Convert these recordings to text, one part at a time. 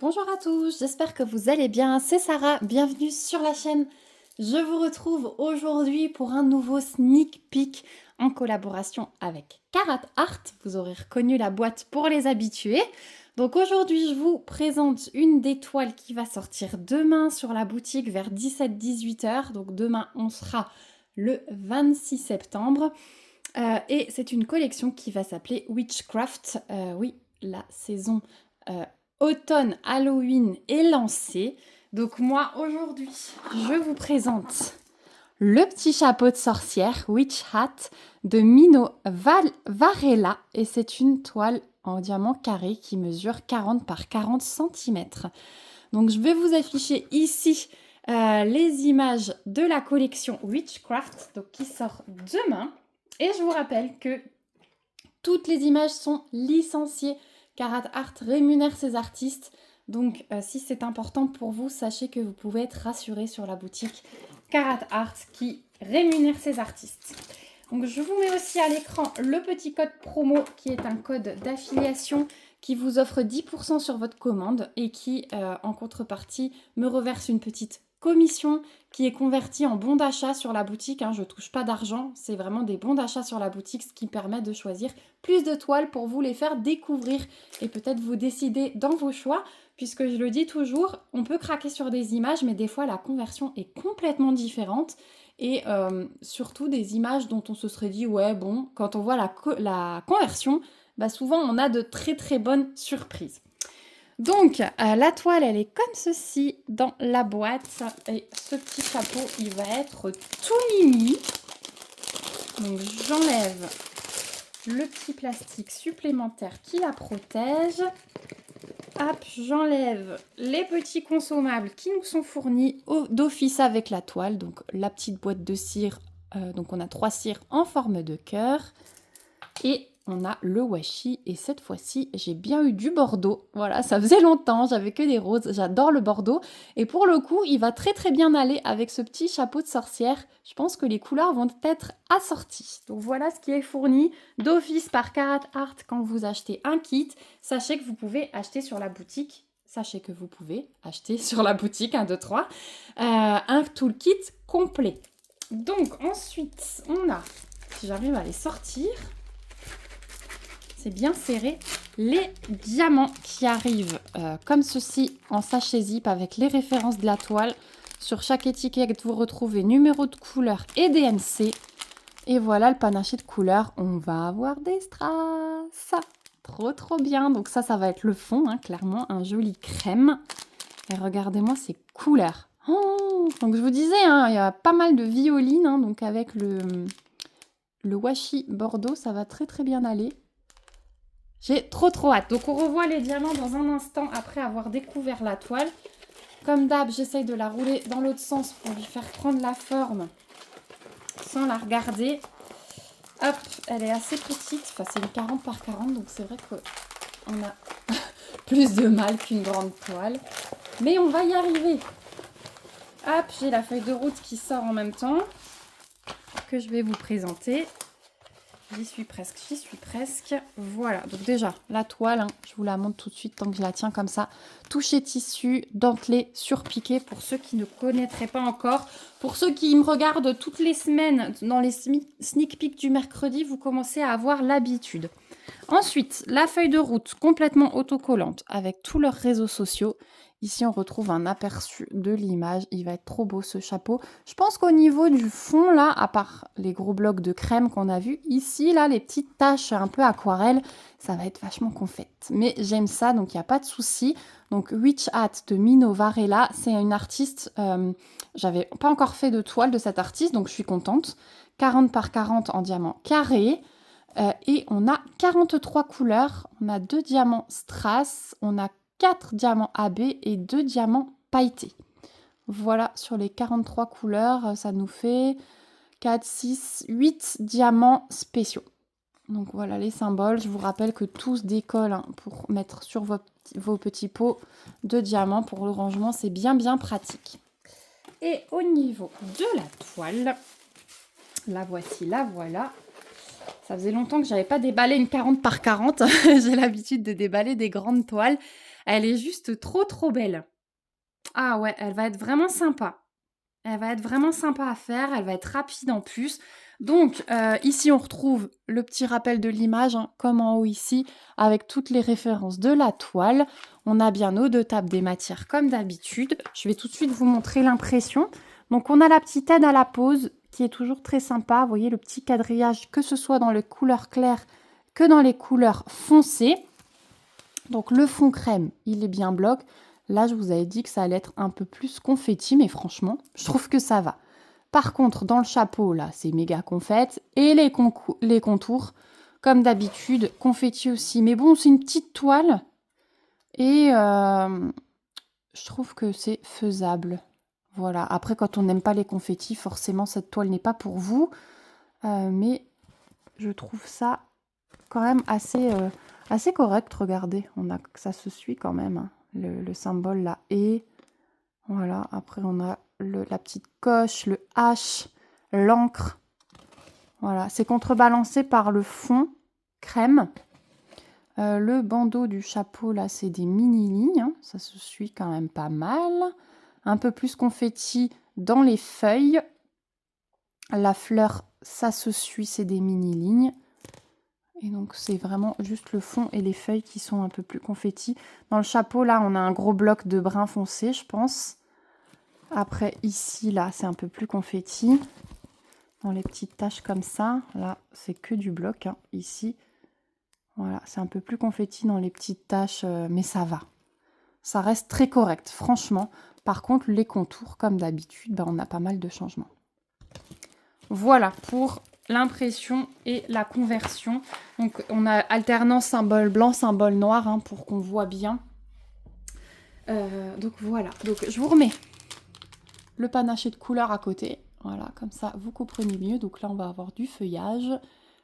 Bonjour à tous, j'espère que vous allez bien. C'est Sarah, bienvenue sur la chaîne. Je vous retrouve aujourd'hui pour un nouveau sneak peek en collaboration avec Carat Art. Vous aurez reconnu la boîte pour les habitués. Donc aujourd'hui, je vous présente une des toiles qui va sortir demain sur la boutique vers 17-18 heures. Donc demain, on sera le 26 septembre. Et c'est une collection qui va s'appeler Witchcraft. Oui, la saison euh, automne Halloween est lancée. Donc moi, aujourd'hui, je vous présente le petit chapeau de sorcière, Witch Hat, de Mino Varela. Et c'est une toile en diamant carré qui mesure 40 par 40 cm. Donc je vais vous afficher ici les images de la collection Witchcraft, donc qui sort demain. Et je vous rappelle que toutes les images sont licenciées. Carat Art rémunère ses artistes. Donc si c'est important pour vous, sachez que vous pouvez être rassuré sur la boutique Carat Art qui rémunère ses artistes. Donc je vous mets aussi à l'écran le petit code promo qui est un code d'affiliation qui vous offre 10% sur votre commande et qui, en contrepartie, me reverse une petite commission qui est convertie en bon d'achat sur la boutique. Je ne touche pas d'argent, c'est vraiment des bons d'achat sur la boutique, ce qui permet de choisir plus de toiles pour vous les faire découvrir et peut-être vous décider dans vos choix. Puisque je le dis toujours, on peut craquer sur des images, mais des fois la conversion est complètement différente. Et surtout des images dont on se serait dit, ouais, bon, quand on voit la conversion, bah souvent on a de très très bonnes surprises. Donc, la toile, elle est comme ceci dans la boîte. Et ce petit chapeau, il va être tout mimi. Donc, j'enlève le petit plastique supplémentaire qui la protège. Hop, j'enlève les petits consommables qui nous sont fournis d'office avec la toile. Donc, la petite boîte de cire. Donc, on a 3 cires en forme de cœur. Et on a le washi et cette fois-ci j'ai bien eu du bordeaux. Voilà, ça faisait longtemps, j'avais que des roses, j'adore le bordeaux. Et pour le coup, il va très très bien aller avec ce petit chapeau de sorcière. Je pense que les couleurs vont être assorties. Donc voilà ce qui est fourni d'office par Carat Art quand vous achetez un kit. Sachez que vous pouvez acheter sur la boutique. Sachez que vous pouvez acheter sur la boutique, 1, 2, 3, un toolkit complet. Donc ensuite, on a, si j'arrive à les sortir, c'est bien serré, les diamants qui arrivent comme ceci en sachet zip avec les références de la toile. Sur chaque étiquette, vous retrouvez numéro de couleur et DNC. Et voilà le panaché de couleurs. On va avoir des strass. Trop trop bien. Donc ça va être le fond, clairement, un joli crème. Et regardez-moi ces couleurs. Oh, donc je vous disais, il y a pas mal de violine, donc avec le washi bordeaux, ça va très très bien aller. J'ai trop hâte. Donc on revoit les diamants dans un instant après avoir découvert la toile. Comme d'hab, j'essaye de la rouler dans l'autre sens pour lui faire prendre la forme sans la regarder. Hop, elle est assez petite. Enfin, c'est une 40 par 40, donc c'est vrai qu'on a plus de mal qu'une grande toile. Mais on va y arriver. Hop, j'ai la feuille de route qui sort en même temps que je vais vous présenter. J'y suis presque. Voilà, donc déjà, la toile, je vous la montre tout de suite tant que je la tiens comme ça. Touché tissu, dentelé, surpiqué, pour ceux qui ne connaîtraient pas encore. Pour ceux qui me regardent toutes les semaines dans les sneak peeks du mercredi, vous commencez à avoir l'habitude. Ensuite, la feuille de route complètement autocollante avec tous leurs réseaux sociaux. Ici, on retrouve un aperçu de l'image. Il va être trop beau ce chapeau. Je pense qu'au niveau du fond, là, à part les gros blocs de crème qu'on a vus, ici, là, les petites taches un peu aquarelle, ça va être vachement confette. Mais j'aime ça, donc il n'y a pas de souci. Donc, Witch Hat de Mino Varela, c'est une artiste... j'avais pas encore fait de toile de cette artiste, donc je suis contente. 40 par 40 en diamant carré. Et on a 43 couleurs. On a 2 diamants strass, on a 4 diamants AB et 2 diamants pailletés. Voilà, sur les 43 couleurs, ça nous fait 4, 6, 8 diamants spéciaux. Donc voilà les symboles. Je vous rappelle que tout se décolle pour mettre sur vos petits pots de diamants. Pour le rangement, c'est bien pratique. Et au niveau de la toile, la voici, la voilà. Ça faisait longtemps que j'avais pas déballé une 40 par 40. J'ai l'habitude de déballer des grandes toiles. Elle est juste trop belle. Ah ouais, elle va être vraiment sympa. Elle va être vraiment sympa à faire, elle va être rapide en plus. Donc ici on retrouve le petit rappel de l'image, hein, comme en haut ici, avec toutes les références de la toile. On a bien nos 2 tables des matières comme d'habitude. Je vais tout de suite vous montrer l'impression. Donc on a la petite aide à la pose qui est toujours très sympa. Vous voyez le petit quadrillage, que ce soit dans les couleurs claires que dans les couleurs foncées. Donc le fond crème, il est bien bloc. Là, je vous avais dit que ça allait être un peu plus confetti, mais franchement, je trouve que ça va. Par contre, dans le chapeau, là, c'est méga confette. Et les contours, comme d'habitude, confetti aussi. Mais bon, c'est une petite toile. Et je trouve que c'est faisable. Voilà. Après, quand on n'aime pas les confettis, forcément, cette toile n'est pas pour vous. Mais je trouve ça quand même assez correct. Regardez, ça se suit quand même, hein, le symbole là. Et voilà, après on a la petite coche, le H, l'encre. Voilà, c'est contrebalancé par le fond crème. Le bandeau du chapeau là, c'est des mini-lignes, hein, ça se suit quand même pas mal. Un peu plus confetti dans les feuilles. La fleur, ça se suit, c'est des mini-lignes. Et donc, c'est vraiment juste le fond et les feuilles qui sont un peu plus confetti. Dans le chapeau, là, on a un gros bloc de brun foncé, je pense. Après, ici, là, c'est un peu plus confetti. Dans les petites taches comme ça. Là, c'est que du bloc, hein. Ici, voilà, c'est un peu plus confetti dans les petites taches, mais ça va. Ça reste très correct, franchement. Par contre, les contours, comme d'habitude, on a pas mal de changements. Voilà pour l'impression et la conversion. Donc on a alternance symbole blanc, symbole noir, hein, pour qu'on voit bien. Donc voilà, donc je vous remets le panaché de couleurs à côté. Voilà, comme ça vous comprenez mieux. Donc là on va avoir du feuillage.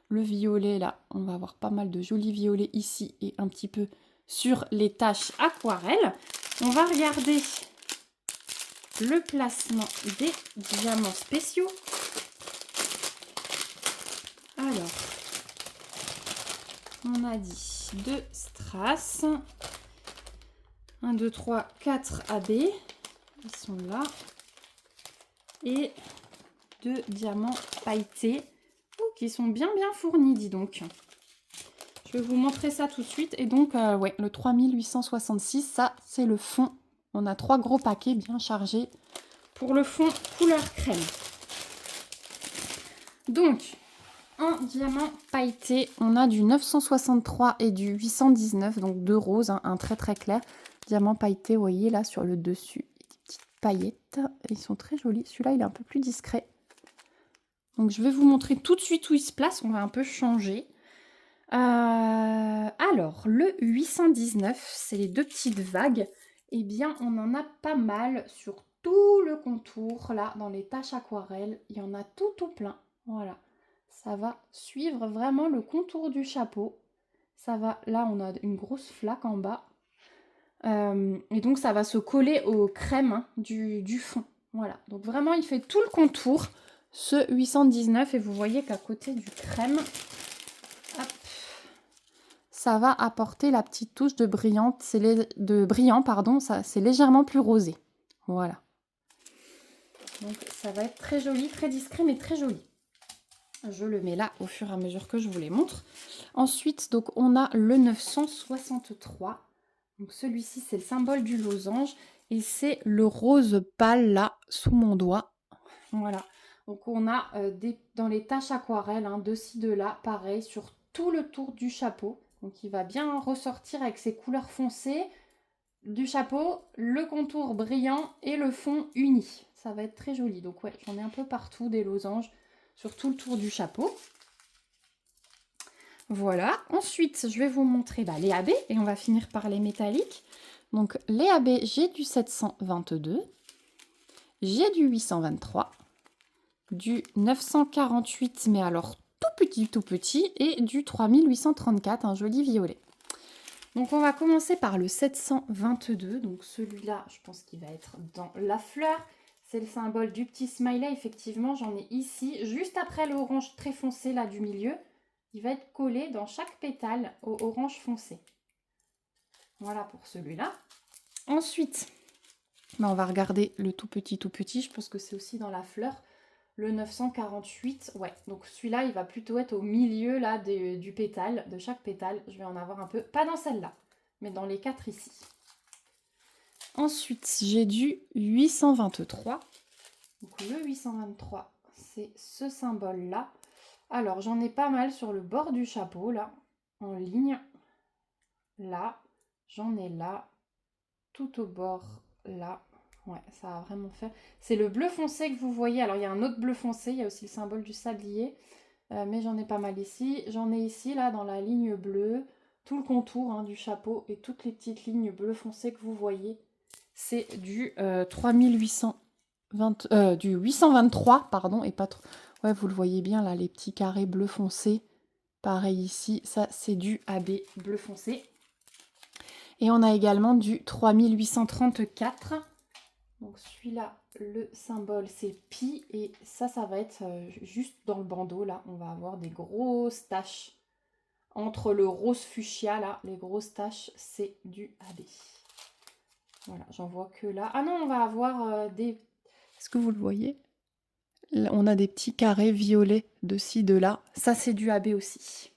Le violet, là, on va avoir pas mal de jolis violets ici et un petit peu sur les taches aquarelles. On va regarder le placement des diamants spéciaux. Alors, on a dit 2 strass, 1, 2, 3, 4 AB, ils sont là, et 2 diamants pailletés, qui sont bien fournis, dis donc. Je vais vous montrer ça tout de suite. Et donc, ouais, le 3866, ça, c'est le fond. On a 3 gros paquets bien chargés pour le fond couleur crème. Donc, en diamant pailleté, on a du 963 et du 819, donc 2 roses, hein, un très clair. Diamant pailleté, vous voyez là sur le dessus, des petites paillettes. Ils sont très jolis. Celui-là, il est un peu plus discret. Donc, je vais vous montrer tout de suite où il se place. On va un peu changer. Alors, le 819, c'est les 2 petites vagues. Eh bien, on en a pas mal sur tout le contour, là, dans les taches aquarelles. Il y en a tout plein. Voilà. Ça va suivre vraiment le contour du chapeau. Ça va, là, on a une grosse flaque en bas. Et donc, ça va se coller aux crèmes, hein, du fond. Voilà. Donc, vraiment, il fait tout le contour, ce 819. Et vous voyez qu'à côté du crème... ça va apporter la petite touche de brillant, c'est légèrement plus rosé. Voilà. Donc ça va être très joli, très discret, mais très joli. Je le mets là au fur et à mesure que je vous les montre. Ensuite, donc on a le 963. Donc celui-ci, c'est le symbole du losange. Et c'est le rose pâle là, sous mon doigt. Voilà. Donc on a dans les taches aquarelles, hein, de ci, de là, pareil, sur tout le tour du chapeau. Donc il va bien ressortir avec ses couleurs foncées du chapeau, le contour brillant et le fond uni. Ça va être très joli. Donc ouais, j'en ai un peu partout des losanges sur tout le tour du chapeau. Voilà. Ensuite, je vais vous montrer les AB et on va finir par les métalliques. Donc les AB, j'ai du 722, j'ai du 823, du 948, mais alors tout petit, et du 3834, un joli violet. Donc on va commencer par le 722, donc celui-là, je pense qu'il va être dans la fleur. C'est le symbole du petit smiley, effectivement, j'en ai ici, juste après l'orange très foncé là du milieu. Il va être collé dans chaque pétale au orange foncé. Voilà pour celui-là. Ensuite, on va regarder le tout petit, je pense que c'est aussi dans la fleur. Le 948, ouais, donc celui-là, il va plutôt être au milieu là du pétale, de chaque pétale. Je vais en avoir un peu, pas dans celle-là, mais dans les 4 ici. Ensuite, j'ai du 823. Donc le 823, c'est ce symbole-là. Alors, j'en ai pas mal sur le bord du chapeau, là, en ligne. Là, j'en ai là, tout au bord, là. Ouais, ça va vraiment faire... C'est le bleu foncé que vous voyez. Alors, il y a un autre bleu foncé. Il y a aussi le symbole du sablier. Mais j'en ai pas mal ici. J'en ai ici, là, dans la ligne bleue. Tout le contour du chapeau et toutes les petites lignes bleu foncé que vous voyez. C'est du 3820... du 823, pardon, et pas trop... Ouais, vous le voyez bien, là, les petits carrés bleu foncé. Pareil ici, ça, c'est du AB bleu foncé. Et on a également du 3834. Donc celui-là, le symbole, c'est pi. Et ça va être juste dans le bandeau. Là, on va avoir des grosses taches. Entre le rose fuchsia, là, les grosses taches, c'est du AB. Voilà, j'en vois que là. Ah non, on va avoir des... Est-ce que vous le voyez? Là, on a des petits carrés violets de ci, de là. Ça, c'est du AB aussi.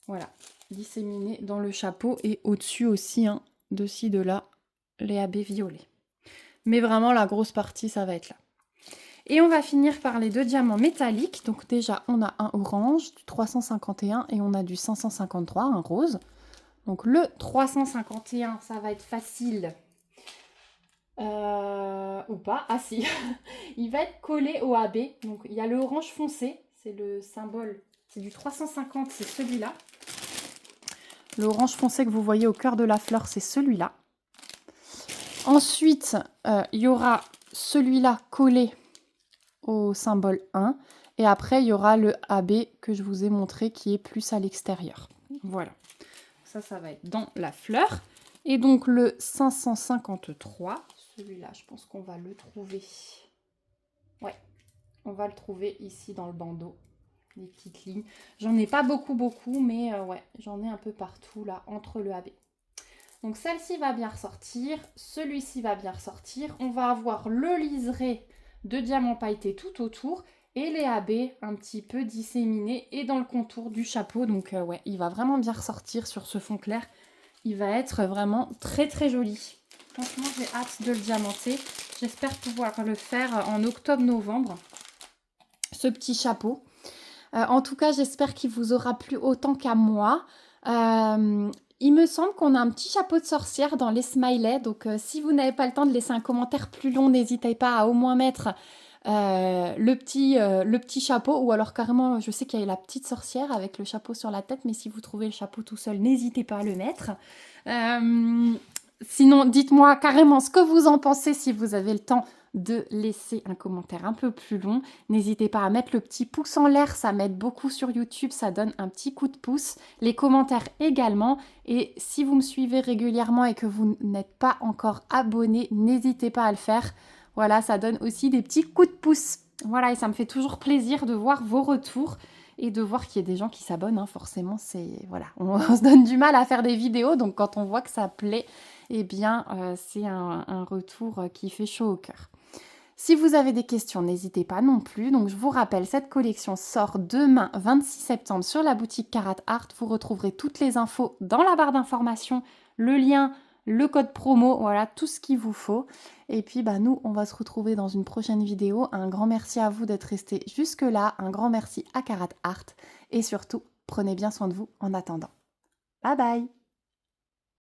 Voilà, disséminé dans le chapeau et au-dessus aussi, de ci, de là, les AB violets. Mais vraiment, la grosse partie, ça va être là. Et on va finir par les 2 diamants métalliques. Donc déjà, on a un orange, du 351 et on a du 553, un rose. Donc le 351, ça va être facile. Ou pas. Ah si, il va être collé au AB. Donc il y a le orange foncé, c'est le symbole, c'est du 350, c'est celui-là. L'orange foncé que vous voyez au cœur de la fleur, c'est celui-là. Ensuite, il y aura celui-là collé au symbole 1. Et après, il y aura le AB que je vous ai montré qui est plus à l'extérieur. Voilà. Ça va être dans la fleur. Et donc le 553, celui-là, je pense qu'on va le trouver. Ouais, on va le trouver ici dans le bandeau. Les petites lignes. J'en ai pas beaucoup, mais ouais, j'en ai un peu partout là, entre le AB. Donc celle-ci va bien ressortir, celui-ci va bien ressortir. On va avoir le liseré de diamant pailleté tout autour et les AB un petit peu disséminés et dans le contour du chapeau. Donc ouais, il va vraiment bien ressortir sur ce fond clair. Il va être vraiment très très joli. Franchement, j'ai hâte de le diamanter. J'espère pouvoir le faire en octobre-novembre, ce petit chapeau. En tout cas, j'espère qu'il vous aura plu autant qu'à moi. Il me semble qu'on a un petit chapeau de sorcière dans les smileys. Donc, si vous n'avez pas le temps de laisser un commentaire plus long, n'hésitez pas à au moins mettre le petit chapeau. Ou alors carrément, je sais qu'il y a la petite sorcière avec le chapeau sur la tête. Mais si vous trouvez le chapeau tout seul, n'hésitez pas à le mettre. Sinon, dites-moi carrément ce que vous en pensez si vous avez le temps de laisser un commentaire un peu plus long. N'hésitez pas à mettre le petit pouce en l'air, ça m'aide beaucoup sur YouTube, ça donne un petit coup de pouce. Les commentaires également. Et si vous me suivez régulièrement et que vous n'êtes pas encore abonné, n'hésitez pas à le faire. Voilà, ça donne aussi des petits coups de pouce. Voilà, et ça me fait toujours plaisir de voir vos retours et de voir qu'il y a des gens qui s'abonnent. Forcément, c'est... Voilà, on se donne du mal à faire des vidéos, donc quand on voit que ça plaît, eh bien, c'est un retour qui fait chaud au cœur. Si vous avez des questions, n'hésitez pas non plus. Donc, je vous rappelle, cette collection sort demain, 26 septembre, sur la boutique Carat Art. Vous retrouverez toutes les infos dans la barre d'information, le lien, le code promo, voilà, tout ce qu'il vous faut. Et puis, nous, on va se retrouver dans une prochaine vidéo. Un grand merci à vous d'être restés jusque-là. Un grand merci à Carat Art. Et surtout, prenez bien soin de vous en attendant. Bye bye!